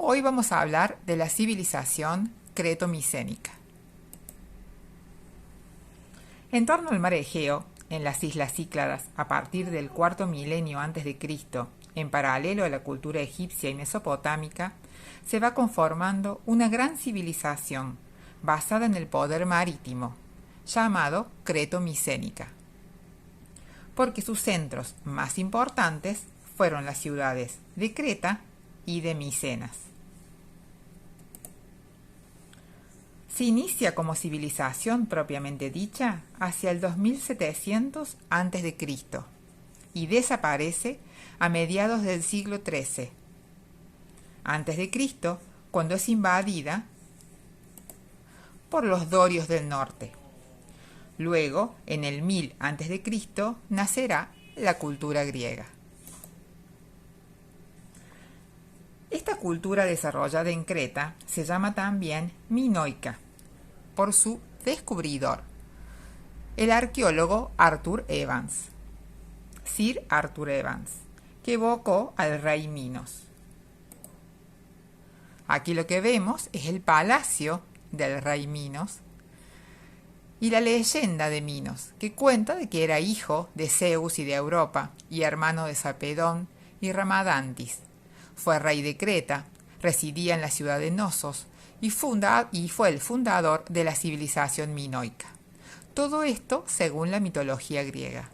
Hoy vamos a hablar de la civilización creto-micénica. En torno al mar Egeo, en las islas Cícladas, a partir del cuarto milenio antes de Cristo, en paralelo a la cultura egipcia y mesopotámica, se va conformando una gran civilización basada en el poder marítimo, llamado creto-micénica, porque sus centros más importantes fueron las ciudades de Creta y de Micenas. Se inicia como civilización propiamente dicha hacia el 2700 a.C. y desaparece a mediados del siglo XIII a.C., cuando es invadida por los dorios del norte. Luego, en el 1000 a.C., nacerá la cultura griega. Esta cultura desarrollada en Creta se llama también minoica, por su descubridor, el arqueólogo Arthur Evans, Sir Arthur Evans, que evocó al rey Minos. Aquí lo que vemos es el palacio del rey Minos y la leyenda de Minos, que cuenta de que era hijo de Zeus y de Europa y hermano de Sapedón y Ramadantis. Fue rey de Creta, residía en la ciudad de Nosos y fue el fundador de la civilización minoica. Todo esto según la mitología griega.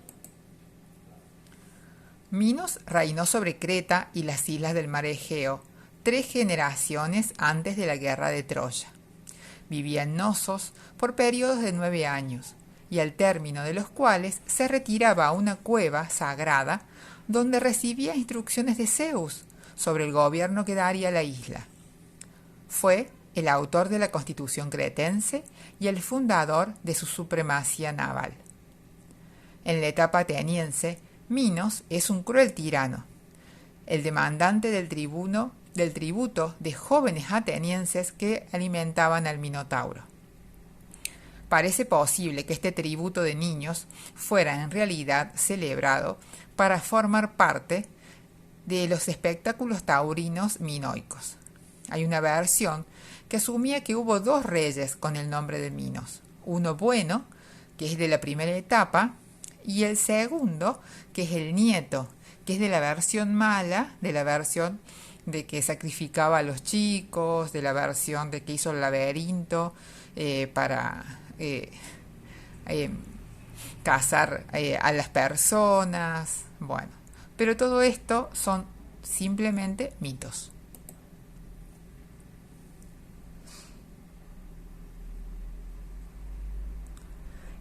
Minos reinó sobre Creta y las islas del mar Egeo 3 generaciones antes de la guerra de Troya. Vivía en Nosos por periodos de 9 años, y al término de los cuales se retiraba a una cueva sagrada donde recibía instrucciones de Zeus sobre el gobierno que daría la isla. Fue el autor de la Constitución cretense y el fundador de su supremacía naval. En la etapa ateniense, Minos es un cruel tirano, el demandante del tributo de jóvenes atenienses que alimentaban al Minotauro. Parece posible que este tributo de niños fuera en realidad celebrado para formar parte de los espectáculos taurinos minoicos. Hay una versión que asumía que hubo 2 reyes con el nombre de Minos, uno bueno, que es de la primera etapa, y el segundo, que es el nieto, que es de la versión mala, de la versión de que sacrificaba a los chicos, de la versión de que hizo el laberinto para cazar a las personas. Bueno, pero todo esto son simplemente mitos.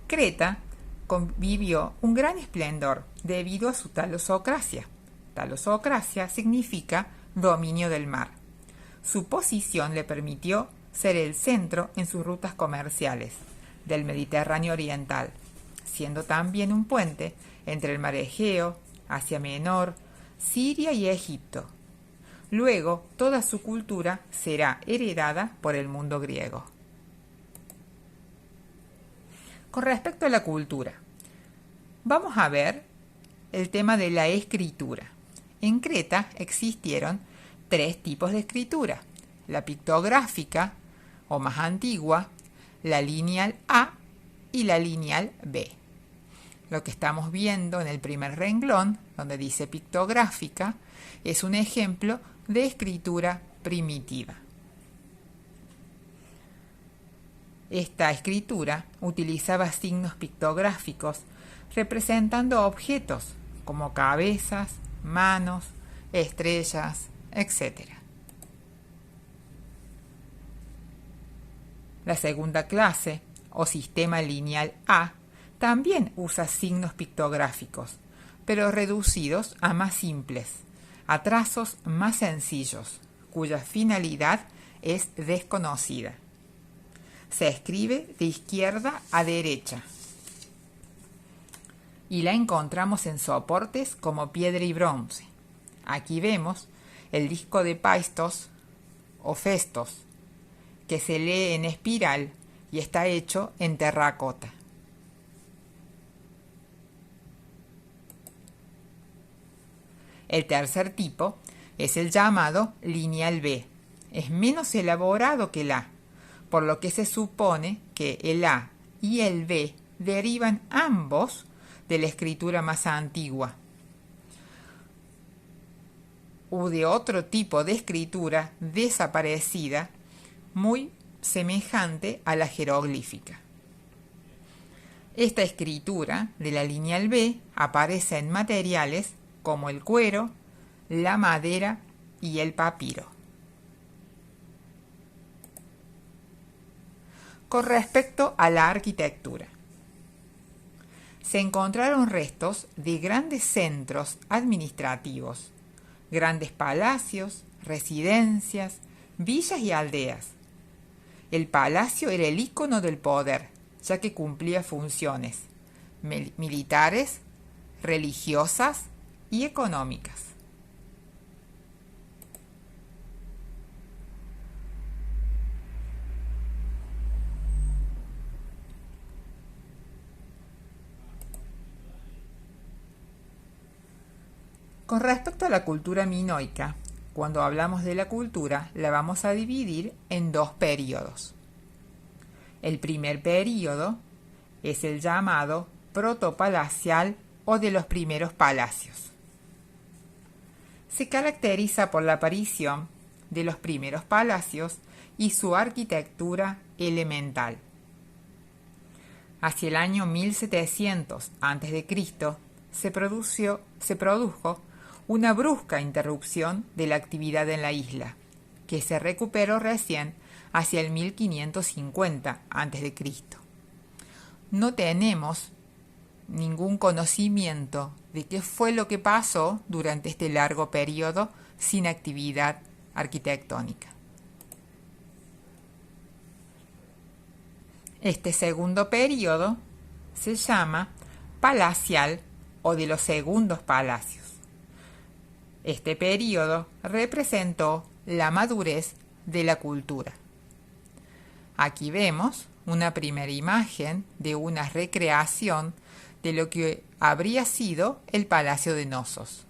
Creta convivió un gran esplendor debido a su talosocracia. Talosocracia significa dominio del mar. Su posición le permitió ser el centro en sus rutas comerciales del Mediterráneo oriental, siendo también un puente entre el mar Egeo, Asia Menor, Siria y Egipto. Luego, toda su cultura será heredada por el mundo griego. Con respecto a la cultura, vamos a ver el tema de la escritura. En Creta existieron 3 tipos de escritura: la pictográfica, o más antigua, la lineal A y la lineal B. Lo que estamos viendo en el primer renglón, donde dice pictográfica, es un ejemplo de escritura primitiva. Esta escritura utilizaba signos pictográficos representando objetos como cabezas, manos, estrellas, etc. La segunda clase, o sistema lineal A, también usa signos pictográficos, pero reducidos a más simples, a trazos más sencillos, cuya finalidad es desconocida. Se escribe de izquierda a derecha y la encontramos en soportes como piedra y bronce. Aquí vemos el disco de Paistos o Festos, que se lee en espiral y está hecho en terracota. El tercer tipo es el llamado lineal B, es menos elaborado que el A, por lo que se supone que el A y el B derivan ambos de la escritura más antigua u de otro tipo de escritura desaparecida muy semejante a la jeroglífica. Esta escritura de la lineal B aparece en materiales como el cuero, la madera y el papiro. Con respecto a la arquitectura, se encontraron restos de grandes centros administrativos, grandes palacios, residencias, villas y aldeas. El palacio era el ícono del poder, ya que cumplía funciones militares, religiosas y económicas. Con respecto a la cultura minoica, cuando hablamos de la cultura, la vamos a dividir en dos períodos. El primer período es el llamado protopalacial o de los primeros palacios. Se caracteriza por la aparición de los primeros palacios y su arquitectura elemental. Hacia el año 1700 a.C. se produjo una brusca interrupción de la actividad en la isla, que se recuperó recién hacia el 1550 a.C. No tenemos ningún conocimiento de qué fue lo que pasó durante este largo periodo sin actividad arquitectónica. Este segundo periodo se llama palacial o de los segundos palacios. Este periodo representó la madurez de la cultura. Aquí vemos una primera imagen de una recreación de lo que habría sido el Palacio de Knossos.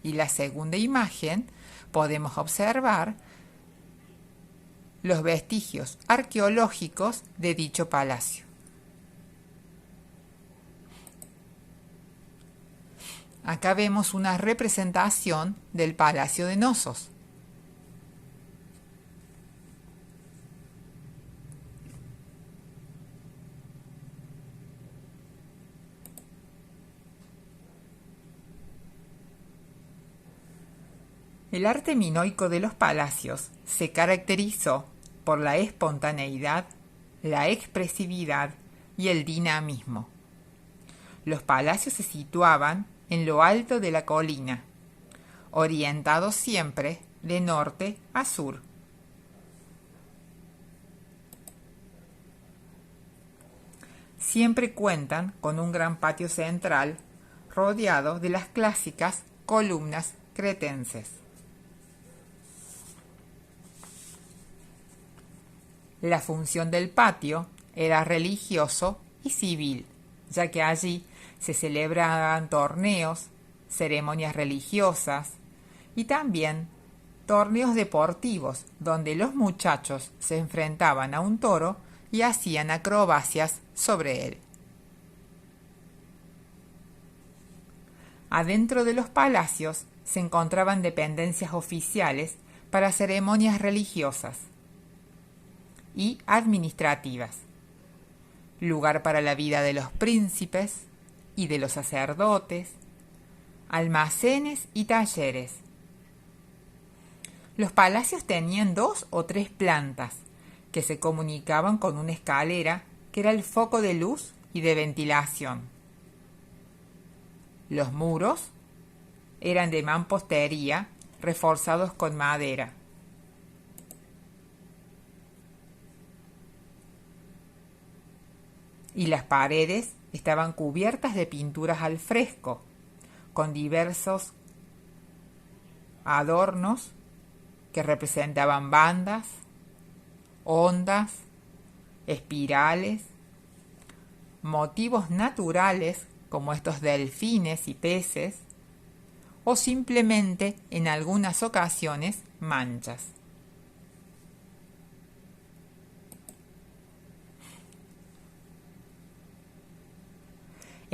Y la segunda imagen podemos observar los vestigios arqueológicos de dicho palacio. Acá vemos una representación del Palacio de Knossos. El arte minoico de los palacios se caracterizó por la espontaneidad, la expresividad y el dinamismo. Los palacios se situaban en lo alto de la colina, orientados siempre de norte a sur. Siempre cuentan con un gran patio central rodeado de las clásicas columnas cretenses. La función del patio era religioso y civil, ya que allí se celebraban torneos, ceremonias religiosas y también torneos deportivos donde los muchachos se enfrentaban a un toro y hacían acrobacias sobre él. Adentro de los palacios se encontraban dependencias oficiales para ceremonias religiosas y administrativas, lugar para la vida de los príncipes y de los sacerdotes, almacenes y talleres. Los palacios tenían 2 o 3 plantas que se comunicaban con una escalera que era el foco de luz y de ventilación. Los muros eran de mampostería reforzados con madera. Y las paredes estaban cubiertas de pinturas al fresco, con diversos adornos que representaban bandas, ondas, espirales, motivos naturales como estos delfines y peces, o simplemente en algunas ocasiones manchas.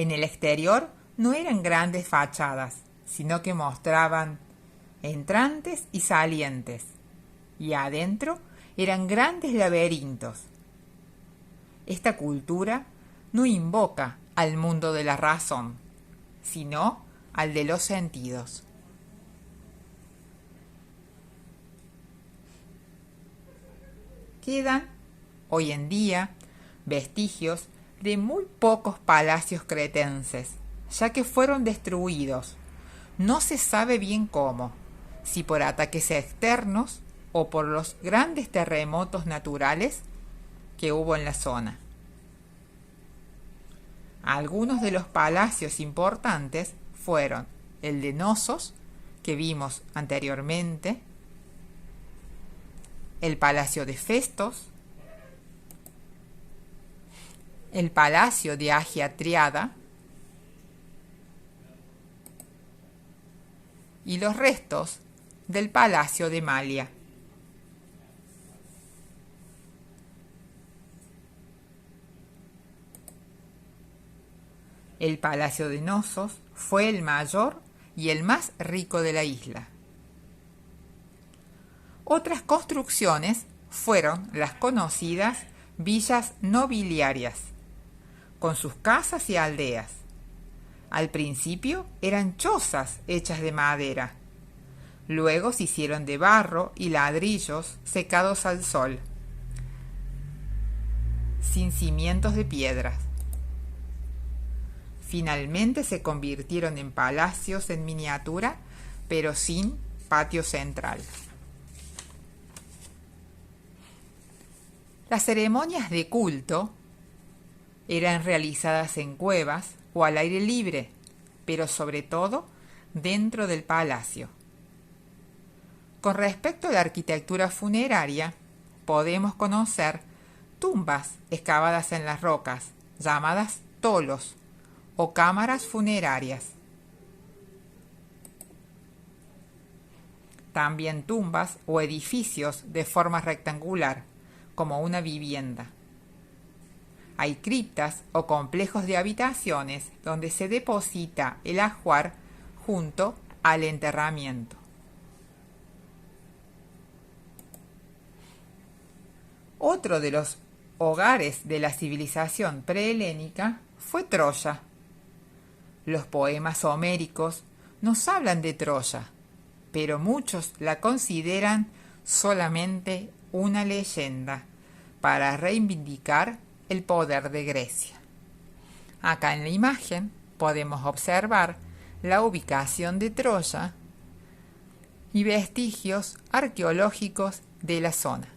En el exterior no eran grandes fachadas, sino que mostraban entrantes y salientes, y adentro eran grandes laberintos. Esta cultura no invoca al mundo de la razón, sino al de los sentidos. Quedan, hoy en día, vestigios de muy pocos palacios cretenses, ya que fueron destruidos. No se sabe bien cómo, si por ataques externos o por los grandes terremotos naturales que hubo en la zona. Algunos de los palacios importantes fueron el de Knossos, que vimos anteriormente, el Palacio de Festos, el Palacio de Agia Triada y los restos del Palacio de Malia. El Palacio de Knossos fue el mayor y el más rico de la isla. Otras construcciones fueron las conocidas villas nobiliarias, con sus casas y aldeas. Al principio eran chozas hechas de madera. Luego se hicieron de barro y ladrillos secados al sol, sin cimientos de piedras. Finalmente se convirtieron en palacios en miniatura, pero sin patio central. Las ceremonias de culto eran realizadas en cuevas o al aire libre, pero sobre todo dentro del palacio. Con respecto a la arquitectura funeraria, podemos conocer tumbas excavadas en las rocas, llamadas tolos, o cámaras funerarias. También tumbas o edificios de forma rectangular, como una vivienda. Hay criptas o complejos de habitaciones donde se deposita el ajuar junto al enterramiento. Otro de los hogares de la civilización prehelénica fue Troya. Los poemas homéricos nos hablan de Troya, pero muchos la consideran solamente una leyenda para reivindicar el poder de Grecia. Acá en la imagen podemos observar la ubicación de Troya y vestigios arqueológicos de la zona.